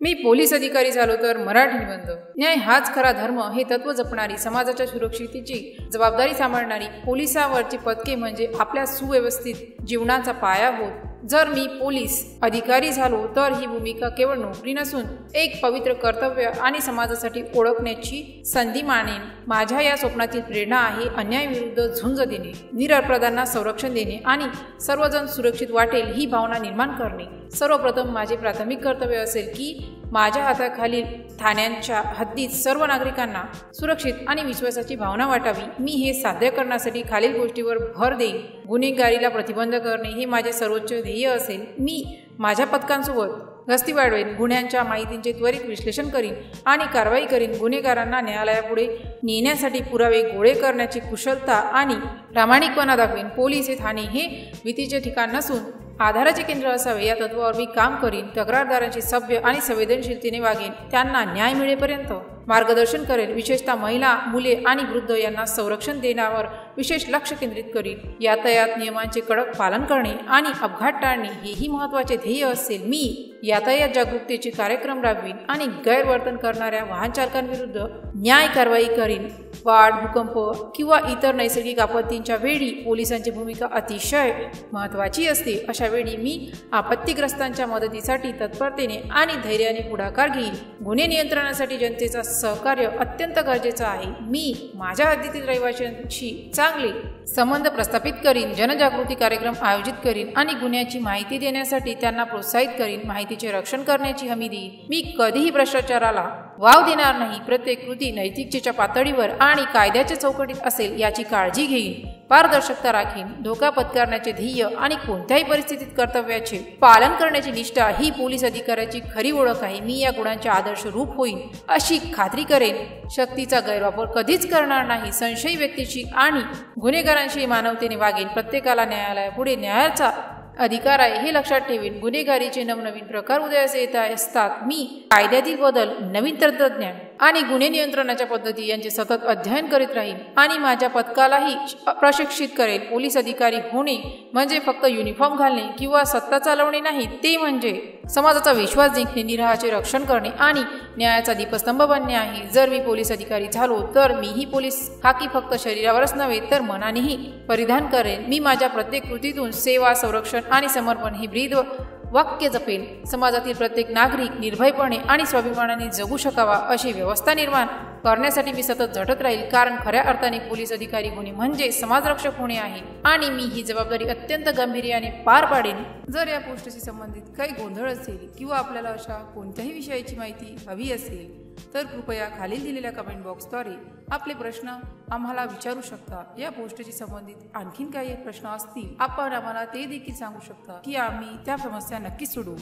मी police अधिकारी झालो तर मराठी निबंध। न्याय हाच खरा धर्म हे तत्व जपणारी, समाजाच्या सुरक्षितेची जबाबदारी सांभाळणारी पोलिसांवरची पदके म्हणजे आपल्या सुव्यवस्थित जीवनाचा पाया होत। जर मी पोलीस अधिकारी झालो तर ही भूमिका केवळ नोकरी नसून एक पवित्र कर्तव्य आणि समाजासाठी ओळखण्याची संधी मानेन। माझ्या या स्वप्नातील प्रेरणा आहे अन्यायाविरुद्ध झुंज देणे, निरपराधांना संरक्षण देणे आणि सर्वजण सुरक्षित वाटेल ही भावना निर्माण करणे। सर्वप्रथम माझे प्राथमिक कर्तव्य असेल की माझ्या हाताखालील ठाण्यांच्या हद्दीत सर्व नागरिकांना सुरक्षित आणि विश्वासाची भावना वाटावी। मी हे साध्य करण्यासाठी खालील गोष्टीवर भर देईन। गुन्हेगारीला प्रतिबंध करणे हे माझे सर्वोच्च ध्येय असेल। मी माझ्या पथकांसोबत गस्ती वाढवेन, गुन्ह्यांच्या माहितींचे त्वरित विश्लेषण करीन आणि कारवाई करीन। गुन्हेगारांना न्यायालयापुढे नेण्यासाठी पुरावे गोळे करण्याची कुशलता आणि प्रामाणिकपणा दाखवेन। पोलीस हे ठाणे हे भीतीचे ठिकाण नसून आधाराचे केंद्र असावे या तत्वावर मी काम करीन। तक्रारदारांची सभ्य आणि संवेदनशीलतेने वागेन, त्यांना न्याय मिळेपर्यंत मार्गदर्शन करेल। विशेषतः महिला, मुले आणि वृद्ध यांना संरक्षण देण्यावर विशेष लक्ष केंद्रित करीन। यातायात नियमांचे कडक पालन करणे आणि अपघात टाळणे हेही महत्त्वाचे ध्येय असेल। मी यातायात जागरूकतेचे कार्यक्रम राबवीन आणि गैरवर्तन करणाऱ्या वाहन चालकांविरुद्ध न्याय कारवाई करीन। वाढ, भूकंप किंवा इतर नैसर्गिक आपत्तींच्या वेळी पोलिसांची भूमिका अतिशय महत्त्वाची असते। अशा वेळी मी आपत्तीग्रस्तांच्या मदतीसाठी तत्परतेने आणि धैर्याने पुढाकार घेईन। गुन्हे नियंत्रणासाठी जनतेचा सहकार्य अत्यंत गरजेचं आहे। मी माझ्या हद्दीतील रहिवाशांशी चांगले संबंध प्रस्थापित करीन, जनजागृती कार्यक्रम आयोजित करीन आणि गुन्ह्याची माहिती देण्यासाठी त्यांना प्रोत्साहित करीन। माहितीचे रक्षण करण्याची हमी देईन। मी कधीही भ्रष्टाचाराला वाव देणार नाही। प्रत्येक कृती नैतिकतेच्या पातळीवर आणि कायद्याच्या चौकटीत असेल याची काळजी घेईन। पारदर्शकता राखीन, धोका पत्करण्याचे ध्येय आणि कोणत्याही परिस्थितीत कर्तव्याचे पालन करण्याची निष्ठा ही पोलीस अधिकाऱ्याची खरी ओळख आहे। मी या गुणांचे आदर्श रूप होईन अशी खात्री करेन। शक्तीचा गैरवापर कधीच करणार नाही। संशयी व्यक्तीशी आणि गुन्हेगारांशी मानवतेने वागेन। प्रत्येकाला न्यायालयापुढे न्यायाचा अधिकार आहे हे लक्षात ठेवीन। गुन्हेगारीचे नवनवीन प्रकार उदयास येत असतात। मी कायद्यातील बदल, नवीन तंत्रज्ञान आणि गुन्हे नियंत्रणाच्या पद्धती यांचे सतत अध्ययन करीत राहीन आणि माझ्या पथकालाही प्रशिक्षित करेन। पोलीस अधिकारी होणे म्हणजे फक्त युनिफॉर्म घालणे किंवा सत्ता चालवणे नाही, ते म्हणजे समाजाचा विश्वास जिंकणे, निराहाचे रक्षण करणे आणि न्यायाचा दीपस्तंभ बनणे आहे। जर मी पोलीस अधिकारी झालो तर मीही पोलीस खाकी फक्त शरीरावरच नव्हे तर मनानेही परिधान करेन। मी माझ्या प्रत्येक कृतीतून सेवा, संरक्षण आणि समर्पण हे ब्रीद वाक्य जपेल। समाजातील प्रत्येक नागरिक निर्भयपणे आणि स्वाभिमानाने जगू शकावा अशी व्यवस्था निर्माण करण्यासाठी मी सतत झटत राहील, कारण खऱ्या अर्थाने पोलीस अधिकारी होणे म्हणजे समाजरक्षक होणे आहे आणि मी ही जबाबदारी अत्यंत गांभीर्याने पार पाडेन। जर या पोस्टशी संबंधित काही गोंधळ असेल किंवा आपल्याला अशा कोणत्याही विषयाची माहिती हवी असेल तर कृपया खालील दिलेल्या कमेंट बॉक्सद्वारे आपले प्रश्न आम्हाला विचारू शकता। या पोस्टशी संबंधित आणखीन काही प्रश्न असतील आपण आम्हाला ते देखील सांगू शकता की आम्ही त्या समस्या नक्कीच सोडवू।